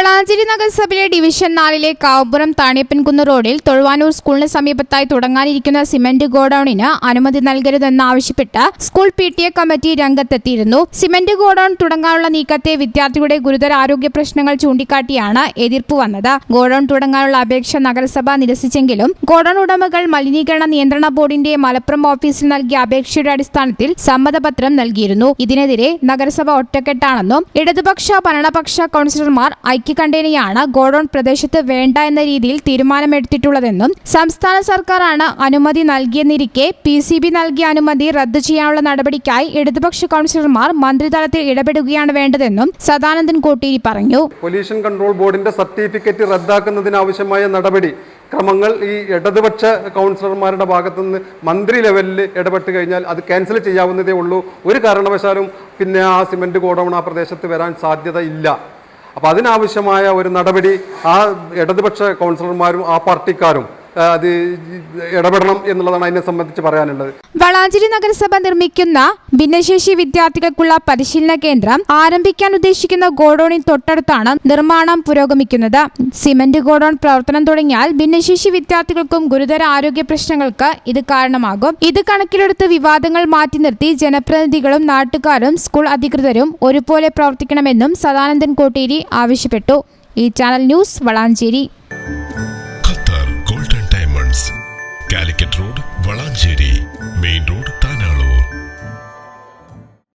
വളാഞ്ചേരി നഗരസഭയിലെ ഡിവിഷൻ 4-ലെ കാവുപുറം താണിയപ്പൻകുന്ന് റോഡിൽ തൊഴുവാനൂർ സ്കൂളിന് സമീപത്തായി തുടങ്ങാനിരിക്കുന്ന സിമന്റ് ഗോഡൌണിന് അനുമതി നൽകരുതെന്നാവശ്യപ്പെട്ട് സ്കൂൾ PTA കമ്മിറ്റി രംഗത്തെത്തിയിരുന്നു. സിമന്റ് ഗോഡൌൺ തുടങ്ങാനുള്ള നീക്കത്തെ വിദ്യാർത്ഥികളുടെ ഗുരുതര ആരോഗ്യ പ്രശ്നങ്ങൾ ചൂണ്ടിക്കാട്ടിയാണ് എതിർപ്പ് വന്നത്. ഗോഡൌൺ തുടങ്ങാനുള്ള അപേക്ഷ നഗരസഭ നിരസിച്ചെങ്കിലും ഗോഡൌൺ ഉടമകൾ മലിനീകരണ നിയന്ത്രണ ബോർഡിന്റെ മലപ്പുറം ഓഫീസിൽ നൽകിയ അപേക്ഷയുടെ അടിസ്ഥാനത്തിൽ സമ്മതപത്രം നൽകിയിരുന്നു. ഇതിനെതിരെ നഗരസഭ ഒറ്റക്കെട്ടാണെന്നും ഇടതുപക്ഷ ഭരണപക്ഷ കൗൺസിലർമാർ ഐക്യകണ്ഠേനയാണ് ഗോഡൌൺ പ്രദേശത്ത് വേണ്ട എന്ന രീതിയിൽ തീരുമാനമെടുത്തിട്ടുള്ളതെന്നും സംസ്ഥാന സർക്കാരാണ് അനുമതി നൽകിയെന്നിരിക്കെ PCB നൽകിയ അനുമതി റദ്ദു ചെയ്യാനുള്ള നടപടിക്കായി ഇടതുപക്ഷ കൗൺസിലർമാർ മന്ത്രിതലത്തിൽ ഇടപെടുകയാണ് വേണ്ടതെന്നും സദാനന്ദൻ കോട്ടീരി പറഞ്ഞു. പൊല്യൂഷൻ കൺട്രോൾ ബോർഡിന്റെ സർട്ടിഫിക്കറ്റ് റദ്ദാക്കുന്നതിനാവശ്യമായ നടപടി ക്രമങ്ങൾ ഈ ഇടതുപക്ഷ കൗൺസിലർമാരുടെ ഭാഗത്തുനിന്ന് മന്ത്രി ലെവലിൽ ഇടപെട്ട് കഴിഞ്ഞാൽ അത് ക്യാൻസൽ ചെയ്യാവുന്നതേ ഉള്ളൂ. ഒരു കാരണവശാലും പിന്നെ ആ സിമന്റ് ഗോഡൌൺ ആ പ്രദേശത്ത് വരാൻ സാധ്യത ഇല്ല. അപ്പോൾ അതിനാവശ്യമായ ഒരു നടപടി ആ ഇടതുപക്ഷ കൗൺസിലർമാരും ആ പാർട്ടിക്കാരും അത് ഇടപെടണം എന്നുള്ളതാണ് അതിനെ സംബന്ധിച്ച് പറയാനുള്ളത്. വളാഞ്ചേരി നഗരസഭ നിർമ്മിക്കുന്ന ഭിന്നശേഷി വിദ്യാർത്ഥികൾക്കുള്ള പരിശീലന കേന്ദ്രം ആരംഭിക്കാൻ ഉദ്ദേശിക്കുന്ന ഗോഡൌണിന് തൊട്ടടുത്താണ് നിർമ്മാണം പുരോഗമിക്കുന്നത്. സിമന്റ് ഗോഡൌൺ പ്രവർത്തനം തുടങ്ങിയാൽ ഭിന്നശേഷി വിദ്യാർത്ഥികൾക്കും ഗുരുതര ആരോഗ്യ പ്രശ്നങ്ങൾക്ക് ഇത് കാരണമാകും. ഇത് കണക്കിലെടുത്ത് വിവാദങ്ങൾ മാറ്റി നിർത്തി ജനപ്രതിനിധികളും നാട്ടുകാരും സ്കൂൾ അധികൃതരും ഒരുപോലെ പ്രവർത്തിക്കണമെന്നും സദാനന്ദൻ കോട്ടേരി ആവശ്യപ്പെട്ടു. ഈ ചാനൽ ന്യൂസ് വളാഞ്ചേരി.